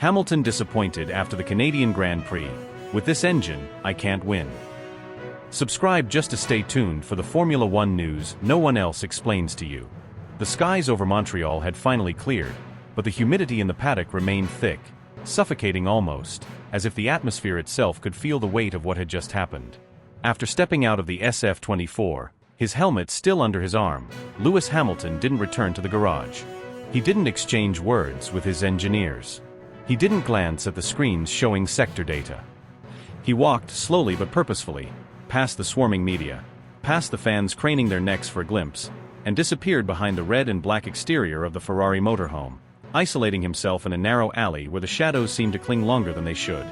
Hamilton disappointed after the Canadian Grand Prix. With this engine, I can't win. Subscribe just to stay tuned for the Formula One news no one else explains to you. The skies over Montreal had finally cleared, but the humidity in the paddock remained thick, suffocating almost, as if the atmosphere itself could feel the weight of what had just happened. After stepping out of the SF-24, his helmet still under his arm, Lewis Hamilton didn't return to the garage. He didn't exchange words with his engineers. He didn't glance at the screens showing sector data. He walked slowly but purposefully, past the swarming media, past the fans craning their necks for a glimpse, and disappeared behind the red and black exterior of the Ferrari motorhome, isolating himself in a narrow alley where the shadows seemed to cling longer than they should.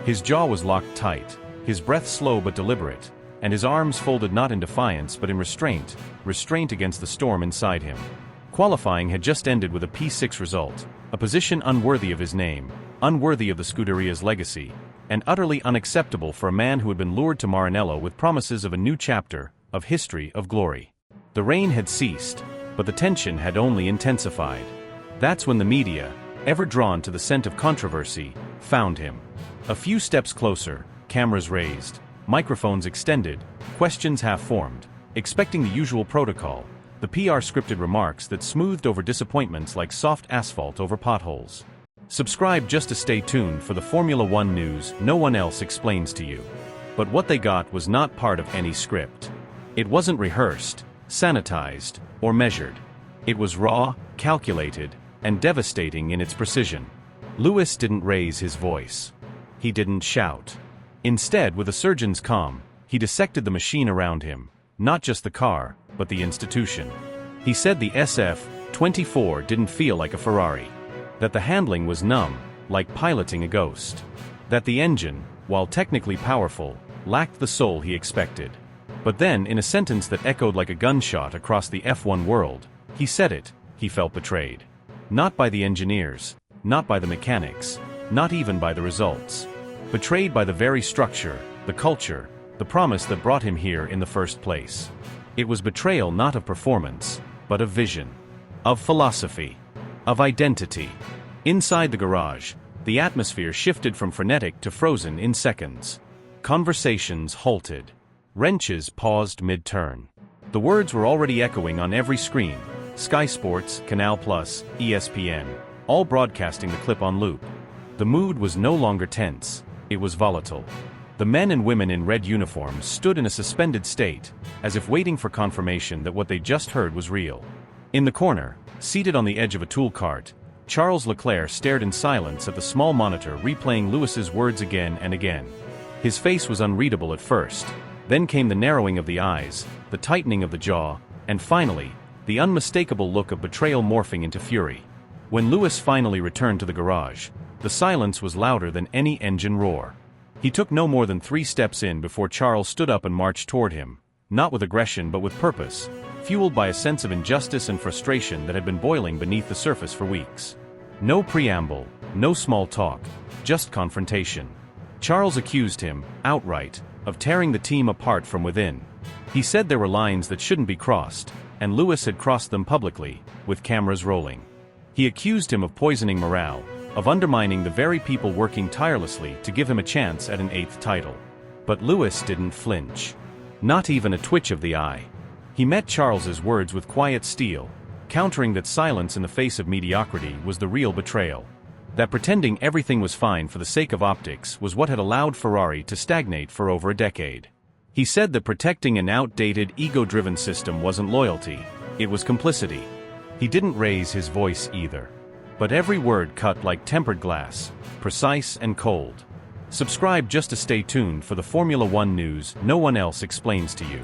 His jaw was locked tight, his breath slow but deliberate, and his arms folded not in defiance but in restraint against the storm inside him. Qualifying had just ended with a P6 result, a position unworthy of his name, unworthy of the Scuderia's legacy, and utterly unacceptable for a man who had been lured to Maranello with promises of a new chapter of history of glory. The rain had ceased, but the tension had only intensified. That's when the media, ever drawn to the scent of controversy, found him. A few steps closer, cameras raised, microphones extended, questions half-formed, expecting the usual protocol, the PR scripted remarks that smoothed over disappointments like soft asphalt over potholes. Subscribe just to stay tuned for the Formula One news no one else explains to you. But what they got was not part of any script. It wasn't rehearsed, sanitized, or measured. It was raw, calculated, and devastating in its precision. Lewis didn't raise his voice. He didn't shout. Instead, with a surgeon's calm, he dissected the machine around him, not just the car, but the institution. He said the SF-24 didn't feel like a Ferrari. That the handling was numb, like piloting a ghost. That the engine, while technically powerful, lacked the soul he expected. But then, in a sentence that echoed like a gunshot across the F1 world, he said it, he felt betrayed. Not by the engineers, not by the mechanics, not even by the results. Betrayed by the very structure, the culture, the promise that brought him here in the first place. It was betrayal not of performance, but of vision. Of philosophy. Of identity. Inside the garage, the atmosphere shifted from frenetic to frozen in seconds. Conversations halted. Wrenches paused mid-turn. The words were already echoing on every screen, Sky Sports, Canal+, ESPN, all broadcasting the clip on loop. The mood was no longer tense, it was volatile. The men and women in red uniforms stood in a suspended state, as if waiting for confirmation that what they just heard was real. In the corner, seated on the edge of a tool cart, Charles Leclerc stared in silence at the small monitor replaying Lewis's words again and again. His face was unreadable at first, then came the narrowing of the eyes, the tightening of the jaw, and finally, the unmistakable look of betrayal morphing into fury. When Lewis finally returned to the garage, the silence was louder than any engine roar. He took no more than 3 steps in before Charles stood up and marched toward him, not with aggression but with purpose, fueled by a sense of injustice and frustration that had been boiling beneath the surface for weeks. No preamble, no small talk, just confrontation. Charles accused him, outright, of tearing the team apart from within. He said there were lines that shouldn't be crossed, and Lewis had crossed them publicly, with cameras rolling. He accused him of poisoning morale, of undermining the very people working tirelessly to give him a chance at an 8th title. But Lewis didn't flinch. Not even a twitch of the eye. He met Charles's words with quiet steel, countering that silence in the face of mediocrity was the real betrayal. That pretending everything was fine for the sake of optics was what had allowed Ferrari to stagnate for over a decade. He said that protecting an outdated, ego-driven system wasn't loyalty, it was complicity. He didn't raise his voice either. But every word cut like tempered glass, precise and cold. Subscribe just to stay tuned for the Formula One news no one else explains to you.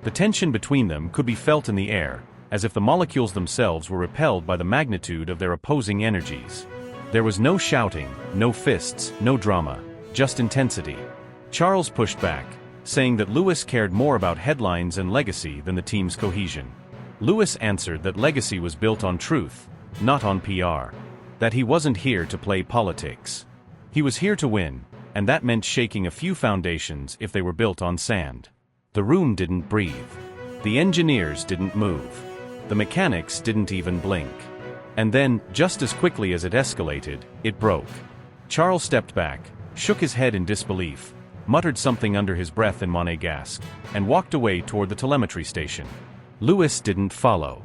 The tension between them could be felt in the air, as if the molecules themselves were repelled by the magnitude of their opposing energies. There was no shouting, no fists, no drama, just intensity. Charles pushed back, saying that Lewis cared more about headlines and legacy than the team's cohesion. Lewis answered that legacy was built on truth, not on PR. That he wasn't here to play politics. He was here to win, and that meant shaking a few foundations if they were built on sand. The room didn't breathe. The engineers didn't move. The mechanics didn't even blink. And then, just as quickly as it escalated, it broke. Charles stepped back, shook his head in disbelief, muttered something under his breath in Monégasque, and walked away toward the telemetry station. Lewis didn't follow.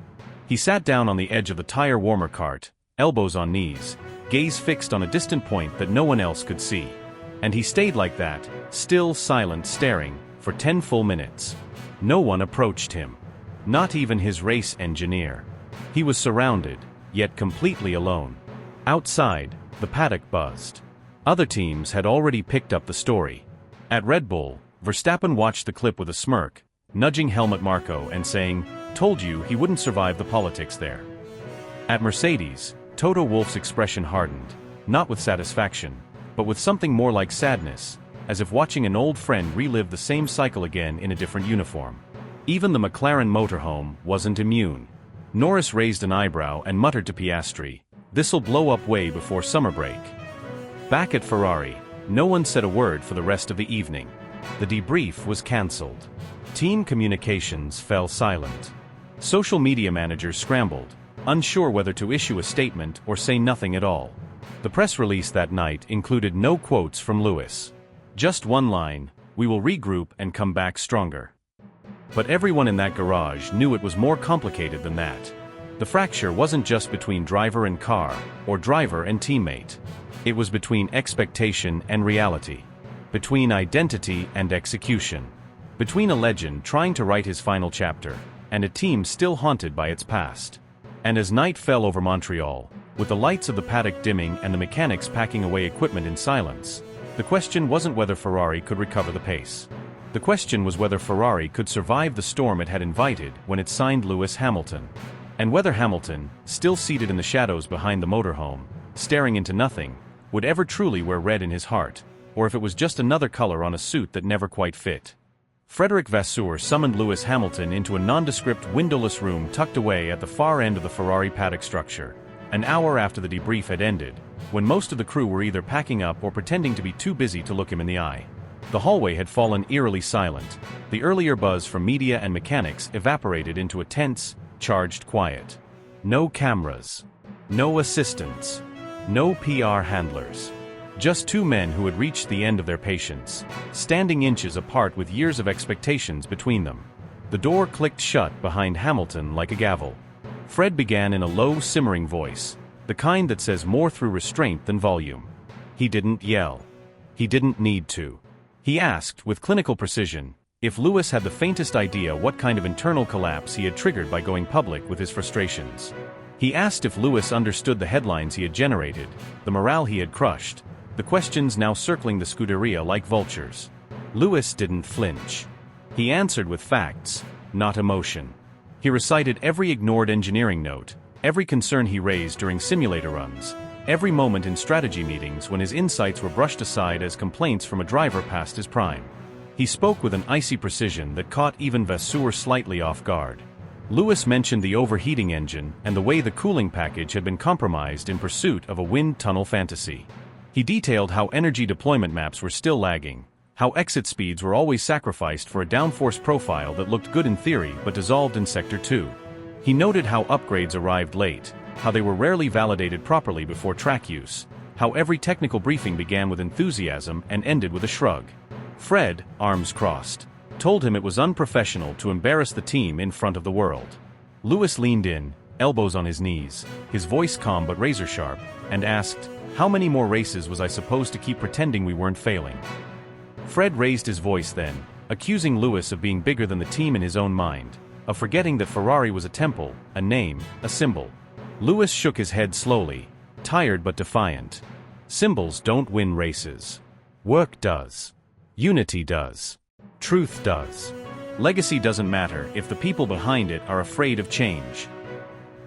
He sat down on the edge of the tire warmer cart, elbows on knees, gaze fixed on a distant point that no one else could see. And he stayed like that, still silent staring, for 10 full minutes. No one approached him. Not even his race engineer. He was surrounded, yet completely alone. Outside, the paddock buzzed. Other teams had already picked up the story. At Red Bull, Verstappen watched the clip with a smirk, nudging Helmut Marko and saying, "Told you he wouldn't survive the politics there." At Mercedes, Toto Wolff's expression hardened, not with satisfaction, but with something more like sadness, as if watching an old friend relive the same cycle again in a different uniform. Even the McLaren motorhome wasn't immune. Norris raised an eyebrow and muttered to Piastri, "This'll blow up way before summer break." Back at Ferrari, no one said a word for the rest of the evening. The debrief was cancelled. Team communications fell silent. Social media managers scrambled, unsure whether to issue a statement or say nothing at all. The press release that night included no quotes from Lewis. Just one line, "We will regroup and come back stronger." But everyone in that garage knew it was more complicated than that. The fracture wasn't just between driver and car, or driver and teammate. It was between expectation and reality. Between identity and execution. Between a legend trying to write his final chapter, and a team still haunted by its past. And as night fell over Montreal, with the lights of the paddock dimming and the mechanics packing away equipment in silence, the question wasn't whether Ferrari could recover the pace. The question was whether Ferrari could survive the storm it had invited when it signed Lewis Hamilton. And whether Hamilton, still seated in the shadows behind the motorhome, staring into nothing, would ever truly wear red in his heart, or if it was just another color on a suit that never quite fit. Frédéric Vasseur summoned Lewis Hamilton into a nondescript windowless room tucked away at the far end of the Ferrari paddock structure, an hour after the debrief had ended, when most of the crew were either packing up or pretending to be too busy to look him in the eye. The hallway had fallen eerily silent. The earlier buzz from media and mechanics evaporated into a tense, charged quiet. No cameras. No assistants. No PR handlers. Just two men who had reached the end of their patience, standing inches apart with years of expectations between them. The door clicked shut behind Hamilton like a gavel. Fred began in a low, simmering voice, the kind that says more through restraint than volume. He didn't yell. He didn't need to. He asked, with clinical precision, if Lewis had the faintest idea what kind of internal collapse he had triggered by going public with his frustrations. He asked if Lewis understood the headlines he had generated, the morale he had crushed, the questions now circling the Scuderia like vultures. Lewis didn't flinch. He answered with facts, not emotion. He recited every ignored engineering note, every concern he raised during simulator runs, every moment in strategy meetings when his insights were brushed aside as complaints from a driver past his prime. He spoke with an icy precision that caught even Vasseur slightly off guard. Lewis mentioned the overheating engine and the way the cooling package had been compromised in pursuit of a wind tunnel fantasy. He detailed how energy deployment maps were still lagging, how exit speeds were always sacrificed for a downforce profile that looked good in theory but dissolved in Sector 2. He noted how upgrades arrived late, how they were rarely validated properly before track use, how every technical briefing began with enthusiasm and ended with a shrug. Fred, arms crossed, told him it was unprofessional to embarrass the team in front of the world. Lewis leaned in, elbows on his knees, his voice calm but razor-sharp, and asked, "How many more races was I supposed to keep pretending we weren't failing?" Fred raised his voice then, accusing Lewis of being bigger than the team in his own mind, of forgetting that Ferrari was a temple, a name, a symbol. Lewis shook his head slowly, tired but defiant. Symbols don't win races. Work does. Unity does. Truth does. Legacy doesn't matter if the people behind it are afraid of change.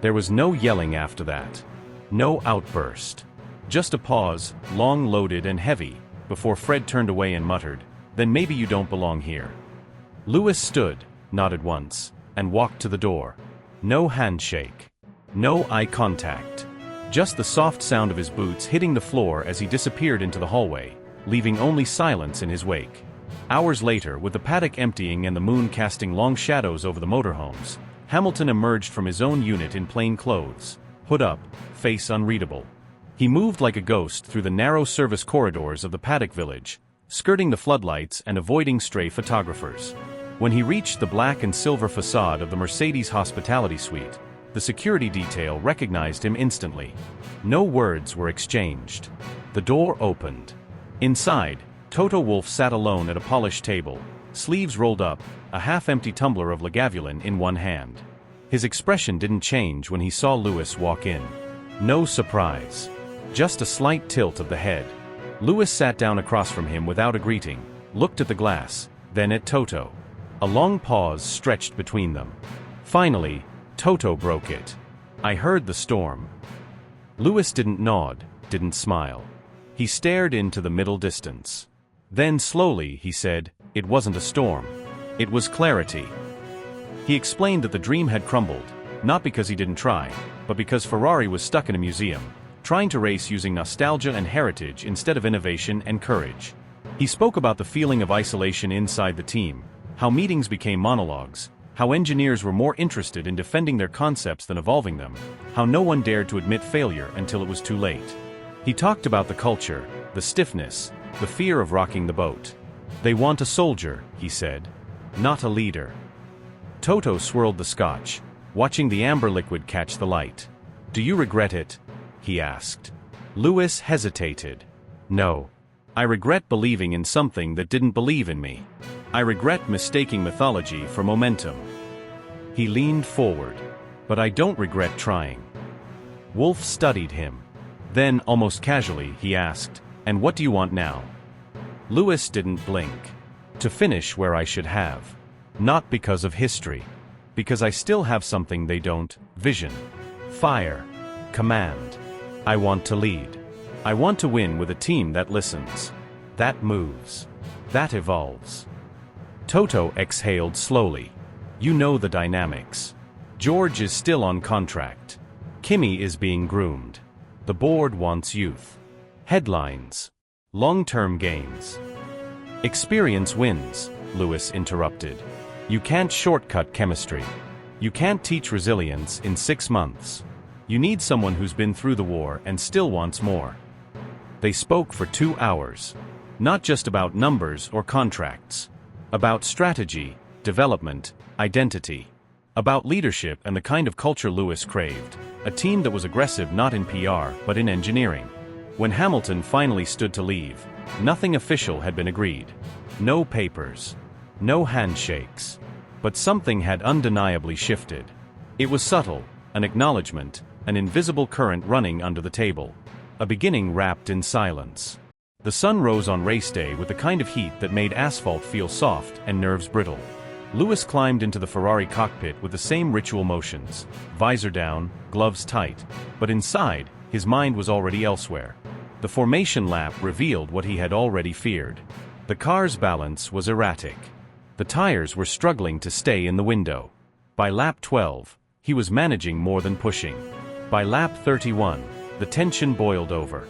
There was no yelling after that. No outburst. Just a pause, long loaded and heavy, before Fred turned away and muttered, "Then maybe you don't belong here." Lewis stood, nodded once, and walked to the door. No handshake. No eye contact. Just the soft sound of his boots hitting the floor as he disappeared into the hallway, leaving only silence in his wake. Hours later, with the paddock emptying and the moon casting long shadows over the motorhomes, Hamilton emerged from his own unit in plain clothes, hood up, face unreadable. He moved like a ghost through the narrow service corridors of the Paddock village, skirting the floodlights and avoiding stray photographers. When he reached the black and silver facade of the Mercedes hospitality suite, the security detail recognized him instantly. No words were exchanged. The door opened. Inside, Toto Wolff sat alone at a polished table, sleeves rolled up, a half-empty tumbler of Lagavulin in one hand. His expression didn't change when he saw Louis walk in. No surprise. Just a slight tilt of the head. Louis sat down across from him without a greeting, looked at the glass, then at Toto. A long pause stretched between them. Finally, Toto broke it. "I heard the storm." Louis didn't nod, didn't smile. He stared into the middle distance. Then slowly he said, "It wasn't a storm. It was clarity." He explained that the dream had crumbled, not because he didn't try, but because Ferrari was stuck in a museum, trying to race using nostalgia and heritage instead of innovation and courage. He spoke about the feeling of isolation inside the team, how meetings became monologues, how engineers were more interested in defending their concepts than evolving them, how no one dared to admit failure until it was too late. He talked about the culture, the stiffness, the fear of rocking the boat. "They want a soldier," he said, "not a leader." Toto swirled the scotch, watching the amber liquid catch the light. "Do you regret it?" he asked. Louis hesitated. "No. I regret believing in something that didn't believe in me. I regret mistaking mythology for momentum." He leaned forward. "But I don't regret trying." Wolff studied him. Then, almost casually, he asked, "And what do you want now?" Louis didn't blink. "To finish where I should have. Not because of history. Because I still have something they don't: vision. Fire. Command. I want to lead. I want to win with a team that listens. That moves. That evolves." Toto exhaled slowly. "You know the dynamics. George is still on contract. Kimi is being groomed. The board wants youth. Headlines. Long-term gains." "Experience wins," Louis interrupted. "You can't shortcut chemistry. You can't teach resilience in 6 months. You need someone who's been through the war and still wants more." They spoke for 2 hours. Not just about numbers or contracts. About strategy, development, identity. About leadership and the kind of culture Louis craved. A team that was aggressive not in PR but in engineering. When Hamilton finally stood to leave, nothing official had been agreed. No papers. No handshakes. But something had undeniably shifted. It was subtle, an acknowledgement, an invisible current running under the table. A beginning wrapped in silence. The sun rose on race day with the kind of heat that made asphalt feel soft and nerves brittle. Louis climbed into the Ferrari cockpit with the same ritual motions, visor down, gloves tight, but inside, his mind was already elsewhere. The formation lap revealed what he had already feared. The car's balance was erratic. The tires were struggling to stay in the window. By lap 12, he was managing more than pushing. By lap 31, the tension boiled over.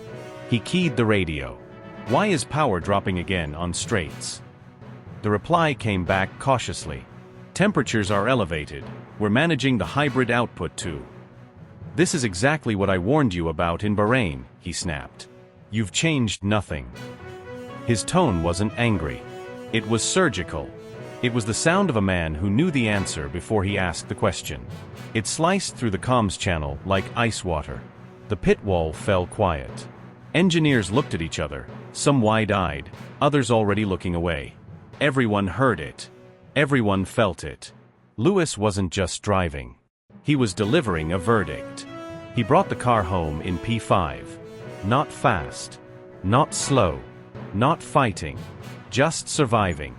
He keyed the radio. "Why is power dropping again on straights?" The reply came back cautiously. "Temperatures are elevated. We're managing the hybrid output too." "This is exactly what I warned you about in Bahrain," he snapped. "You've changed nothing." His tone wasn't angry. It was surgical. It was the sound of a man who knew the answer before he asked the question. It sliced through the comms channel like ice water. The pit wall fell quiet. Engineers looked at each other, some wide-eyed, others already looking away. Everyone heard it. Everyone felt it. Louis wasn't just driving. He was delivering a verdict. He brought the car home in P5. Not fast. Not slow. Not fighting. Just surviving.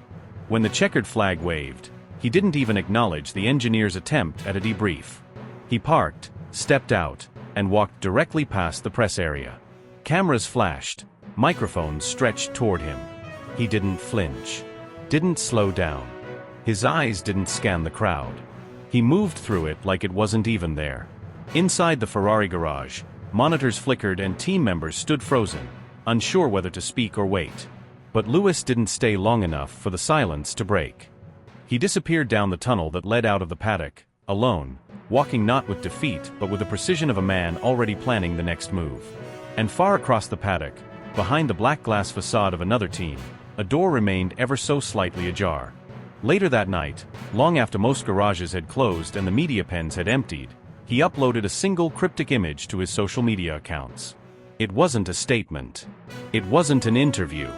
When the checkered flag waved, he didn't even acknowledge the engineer's attempt at a debrief. He parked, stepped out, and walked directly past the press area. Cameras flashed, microphones stretched toward him. He didn't flinch. Didn't slow down. His eyes didn't scan the crowd. He moved through it like it wasn't even there. Inside the Ferrari garage, monitors flickered and team members stood frozen, unsure whether to speak or wait. But Louis didn't stay long enough for the silence to break. He disappeared down the tunnel that led out of the paddock, alone, walking not with defeat but with the precision of a man already planning the next move. And far across the paddock, behind the black glass facade of another team, a door remained ever so slightly ajar. Later that night, long after most garages had closed and the media pens had emptied, he uploaded a single cryptic image to his social media accounts. It wasn't a statement. It wasn't an interview.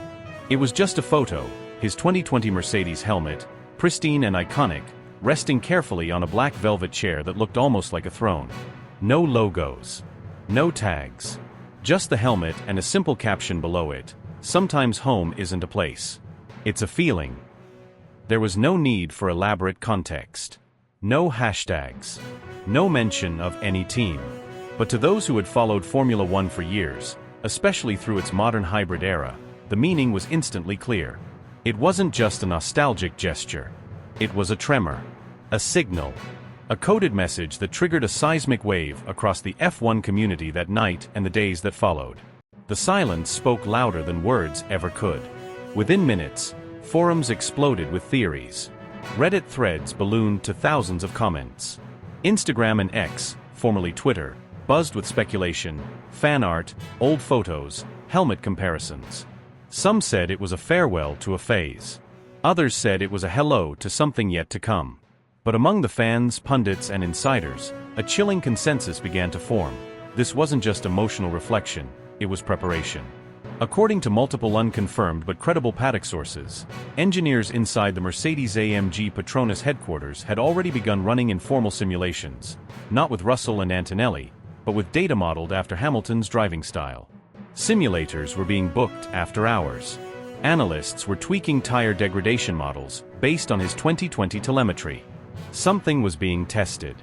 It was just a photo, his 2020 Mercedes helmet, pristine and iconic, resting carefully on a black velvet chair that looked almost like a throne. No logos. No tags. Just the helmet and a simple caption below it: "Sometimes home isn't a place. It's a feeling." There was no need for elaborate context. No hashtags. No mention of any team. But to those who had followed Formula One for years, especially through its modern hybrid era, the meaning was instantly clear. It wasn't just a nostalgic gesture. It was a tremor. A signal. A coded message that triggered a seismic wave across the F1 community that night and the days that followed. The silence spoke louder than words ever could. Within minutes, forums exploded with theories. Reddit threads ballooned to thousands of comments. Instagram and X, formerly Twitter, buzzed with speculation, fan art, old photos, helmet comparisons. Some said it was a farewell to a phase. Others said it was a hello to something yet to come. But among the fans, pundits, and insiders, a chilling consensus began to form. This wasn't just emotional reflection, it was preparation. According to multiple unconfirmed but credible Paddock sources, engineers inside the Mercedes-AMG Petronas headquarters had already begun running informal simulations, not with Russell and Antonelli, but with data modeled after Hamilton's driving style. Simulators were being booked after hours. Analysts were tweaking tire degradation models based on his 2020 telemetry. Something was being tested.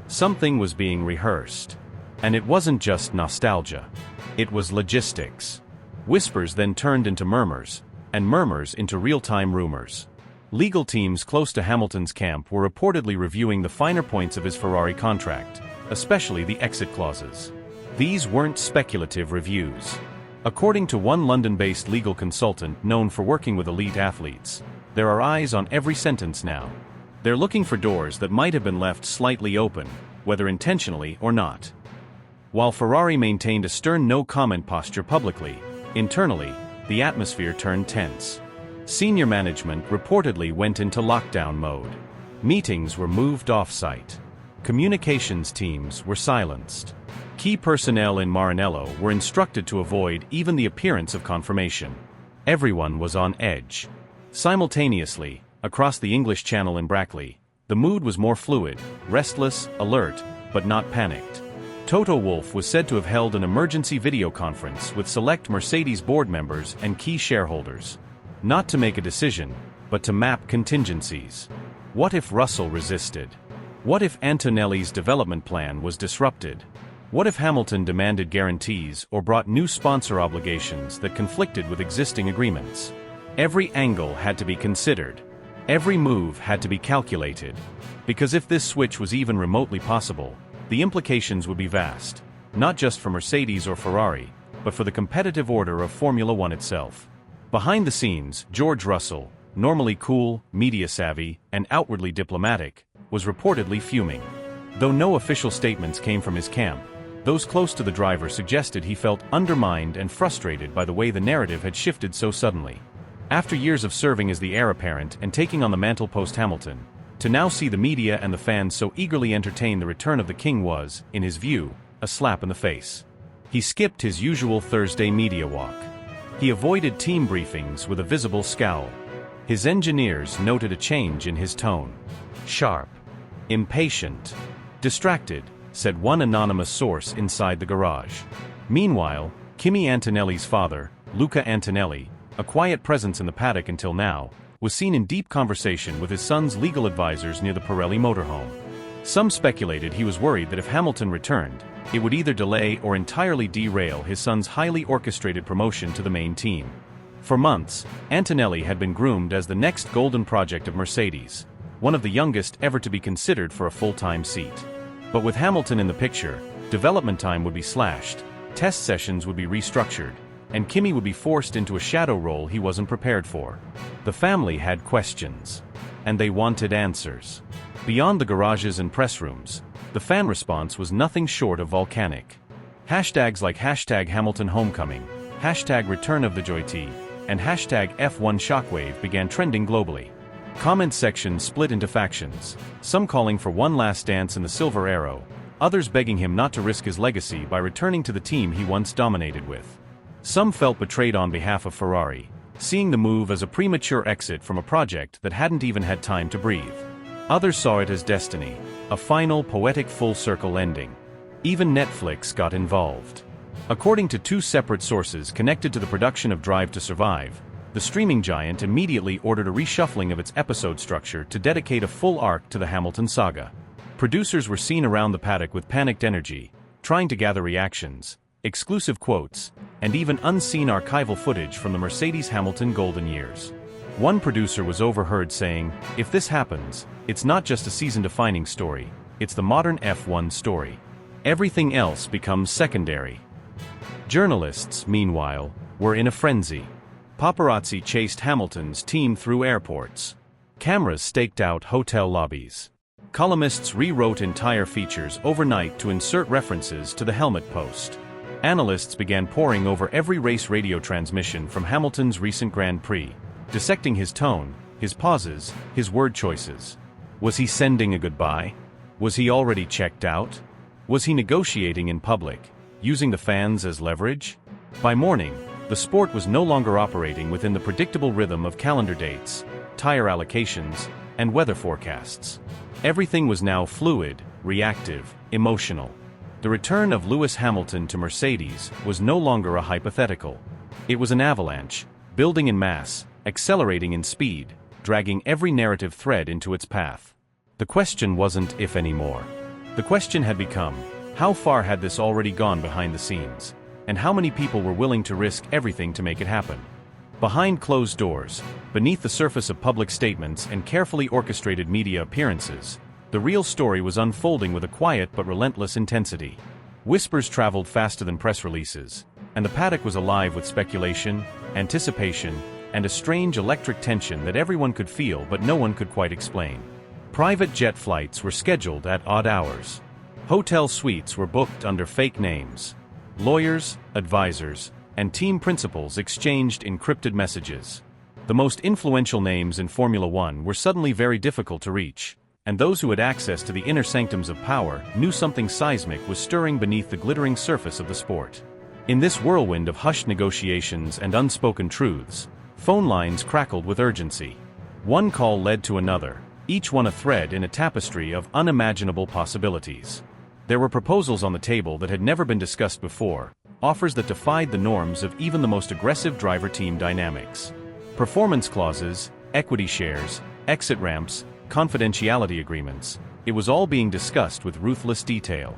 Something was being rehearsed. And it wasn't just nostalgia. It was logistics. Whispers then turned into murmurs, and murmurs into real-time rumors. Legal teams close to Hamilton's camp were reportedly reviewing the finer points of his Ferrari contract, especially the exit clauses. These weren't speculative reviews. According to one London-based legal consultant known for working with elite athletes, there are eyes on every sentence now. They're looking for doors that might have been left slightly open, whether intentionally or not. While Ferrari maintained a stern no-comment posture publicly, internally, the atmosphere turned tense. Senior management reportedly went into lockdown mode. Meetings were moved off-site. Communications teams were silenced. Key personnel in Maranello were instructed to avoid even the appearance of confirmation. Everyone was on edge. Simultaneously, across the English Channel in Brackley, the mood was more fluid, restless, alert, but not panicked. Toto Wolff was said to have held an emergency video conference with select Mercedes board members and key shareholders. Not to make a decision, but to map contingencies. What if Russell resisted? What if Antonelli's development plan was disrupted? What if Hamilton demanded guarantees or brought new sponsor obligations that conflicted with existing agreements? Every angle had to be considered. Every move had to be calculated. Because if this switch was even remotely possible, the implications would be vast, not just for Mercedes or Ferrari, but for the competitive order of Formula One itself. Behind the scenes, George Russell, normally cool, media-savvy, and outwardly diplomatic, was reportedly fuming. Though no official statements came from his camp, those close to the driver suggested he felt undermined and frustrated by the way the narrative had shifted so suddenly. After years of serving as the heir apparent and taking on the mantle post-Hamilton, to now see the media and the fans so eagerly entertain the return of the king was, in his view, a slap in the face. He skipped his usual Thursday media walk. He avoided team briefings with a visible scowl. His engineers noted a change in his tone. Sharp. Impatient. Distracted, said one anonymous source inside the garage. Meanwhile, Kimi Antonelli's father, Luca Antonelli, a quiet presence in the paddock until now, was seen in deep conversation with his son's legal advisors near the Pirelli motorhome. Some speculated he was worried that if Hamilton returned, it would either delay or entirely derail his son's highly orchestrated promotion to the main team. For months, Antonelli had been groomed as the next golden project of Mercedes, one of the youngest ever to be considered for a full-time seat. But with Hamilton in the picture, development time would be slashed, test sessions would be restructured, and Kimi would be forced into a shadow role he wasn't prepared for. The family had questions. And they wanted answers. Beyond the garages and press rooms, the fan response was nothing short of volcanic. Hashtags like hashtag Hamilton Homecoming, hashtag Return of the Joy-T, and hashtag F1 Shockwave began trending globally. Comment sections split into factions, some calling for one last dance in the Silver Arrow, others begging him not to risk his legacy by returning to the team he once dominated with. Some felt betrayed on behalf of Ferrari, seeing the move as a premature exit from a project that hadn't even had time to breathe. Others saw it as destiny, a final poetic full-circle ending. Even Netflix got involved. According to two separate sources connected to the production of Drive to Survive, the streaming giant immediately ordered a reshuffling of its episode structure to dedicate a full arc to the Hamilton saga. Producers were seen around the paddock with panicked energy, trying to gather reactions, exclusive quotes, and even unseen archival footage from the Mercedes-Hamilton golden years. One producer was overheard saying, "If this happens, it's not just a season-defining story, it's the modern F1 story. Everything else becomes secondary." Journalists, meanwhile, were in a frenzy. Paparazzi chased Hamilton's team through airports. Cameras staked out hotel lobbies. Columnists rewrote entire features overnight to insert references to the helmet post. Analysts began poring over every race radio transmission from Hamilton's recent Grand Prix, dissecting his tone, his pauses, his word choices. Was he sending a goodbye? Was he already checked out? Was he negotiating in public, using the fans as leverage? By morning, the sport was no longer operating within the predictable rhythm of calendar dates, tire allocations, and weather forecasts. Everything was now fluid, reactive, emotional. The return of Lewis Hamilton to Mercedes was no longer a hypothetical. It was an avalanche, building in mass, accelerating in speed, dragging every narrative thread into its path. The question wasn't if anymore. The question had become, how far had this already gone behind the scenes? And how many people were willing to risk everything to make it happen? Behind closed doors, beneath the surface of public statements and carefully orchestrated media appearances, the real story was unfolding with a quiet but relentless intensity. Whispers traveled faster than press releases, and the paddock was alive with speculation, anticipation, and a strange electric tension that everyone could feel but no one could quite explain. Private jet flights were scheduled at odd hours. Hotel suites were booked under fake names. Lawyers, advisors, and team principals exchanged encrypted messages. The most influential names in Formula One were suddenly very difficult to reach, and those who had access to the inner sanctums of power knew something seismic was stirring beneath the glittering surface of the sport. In this whirlwind of hushed negotiations and unspoken truths, phone lines crackled with urgency. One call led to another, each one a thread in a tapestry of unimaginable possibilities. There were proposals on the table that had never been discussed before, offers that defied the norms of even the most aggressive driver-team dynamics. Performance clauses, equity shares, exit ramps, confidentiality agreements, it was all being discussed with ruthless detail.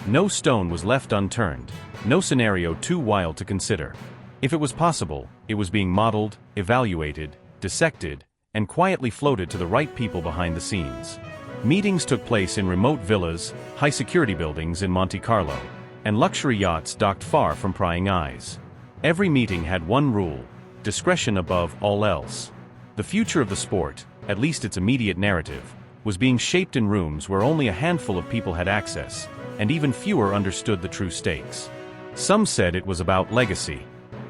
No stone was left unturned, no scenario too wild to consider. If it was possible, it was being modeled, evaluated, dissected, and quietly floated to the right people behind the scenes. Meetings took place in remote villas, high-security buildings in Monte Carlo, and luxury yachts docked far from prying eyes. Every meeting had one rule: discretion above all else. The future of the sport, at least its immediate narrative, was being shaped in rooms where only a handful of people had access, and even fewer understood the true stakes. Some said it was about legacy.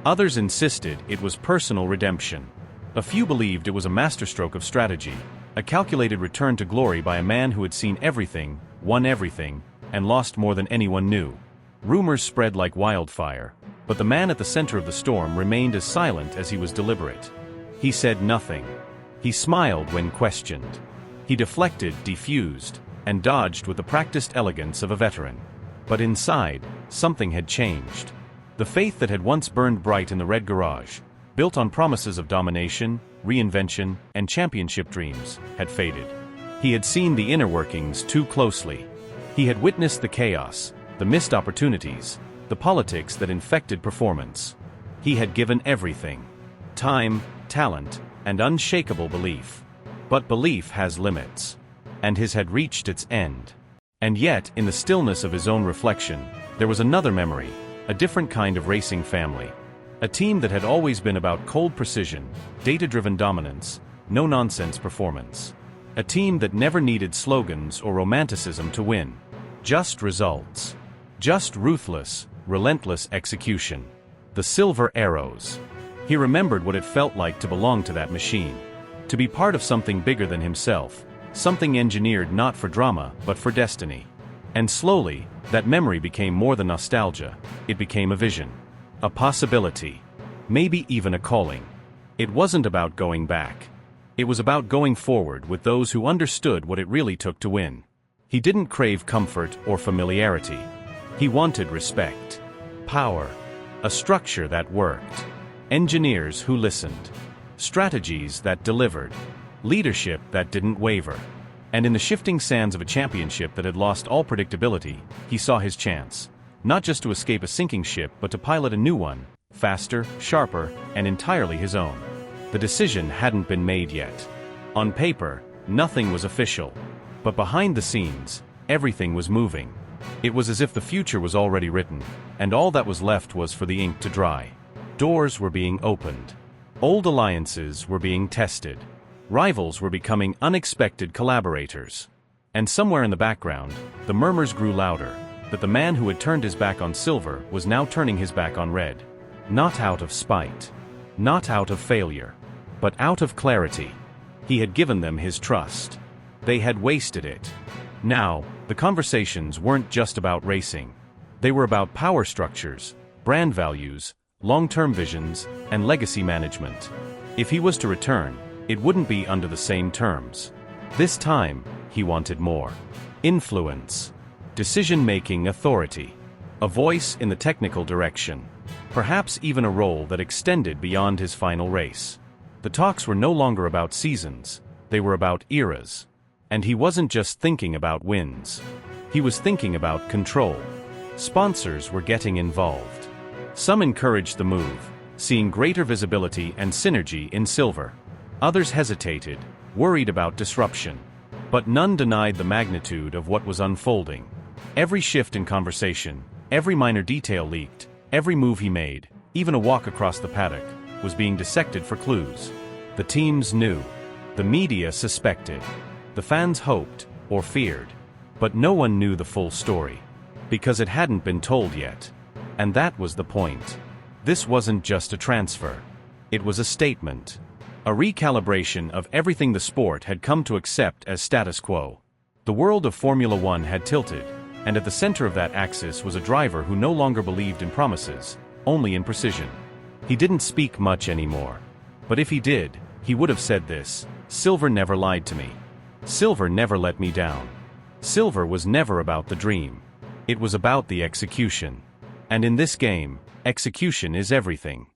Others insisted it was personal redemption. A few believed it was a masterstroke of strategy, a calculated return to glory by a man who had seen everything, won everything, and lost more than anyone knew. Rumors spread like wildfire, but the man at the center of the storm remained as silent as he was deliberate. He said nothing. He smiled when questioned. He deflected, defused, and dodged with the practiced elegance of a veteran. But inside, something had changed. The faith that had once burned bright in the red garage, built on promises of domination, reinvention, and championship dreams, had faded. He had seen the inner workings too closely. He had witnessed the chaos, the missed opportunities, the politics that infected performance. He had given everything: time, talent, and unshakable belief. But belief has limits. And his had reached its end. And yet, in the stillness of his own reflection, there was another memory, a different kind of racing family. A team that had always been about cold precision, data-driven dominance, no-nonsense performance. A team that never needed slogans or romanticism to win. Just results. Just ruthless, relentless execution. The silver arrows. He remembered what it felt like to belong to that machine. To be part of something bigger than himself, something engineered not for drama but for destiny. And slowly, that memory became more than nostalgia, it became a vision. A possibility. Maybe even a calling. It wasn't about going back. It was about going forward with those who understood what it really took to win. He didn't crave comfort or familiarity. He wanted respect. Power. A structure that worked. Engineers who listened. Strategies that delivered. Leadership that didn't waver. And in the shifting sands of a championship that had lost all predictability, he saw his chance. Not just to escape a sinking ship but to pilot a new one, faster, sharper, and entirely his own. The decision hadn't been made yet. On paper, nothing was official. But behind the scenes, everything was moving. It was as if the future was already written, and all that was left was for the ink to dry. Doors were being opened. Old alliances were being tested. Rivals were becoming unexpected collaborators. And somewhere in the background, the murmurs grew louder, that the man who had turned his back on silver was now turning his back on red. Not out of spite. Not out of failure. But out of clarity. He had given them his trust. They had wasted it. Now, the conversations weren't just about racing. They were about power structures, brand values, long-term visions, and legacy management. If he was to return, it wouldn't be under the same terms. This time, he wanted more. Influence. Decision-making authority. A voice in the technical direction. Perhaps even a role that extended beyond his final race. The talks were no longer about seasons, they were about eras. And he wasn't just thinking about wins. He was thinking about control. Sponsors were getting involved. Some encouraged the move, seeing greater visibility and synergy in silver. Others hesitated, worried about disruption. But none denied the magnitude of what was unfolding. Every shift in conversation, every minor detail leaked, every move he made, even a walk across the paddock, was being dissected for clues. The teams knew. The media suspected. The fans hoped, or feared. But no one knew the full story. Because it hadn't been told yet. And that was the point. This wasn't just a transfer. It was a statement. A recalibration of everything the sport had come to accept as status quo. The world of Formula One had tilted, and at the center of that axis was a driver who no longer believed in promises, only in precision. He didn't speak much anymore. But if he did, he would have said this: Silver never lied to me. Silver never let me down. Silver was never about the dream. It was about the execution. And in this game, execution is everything.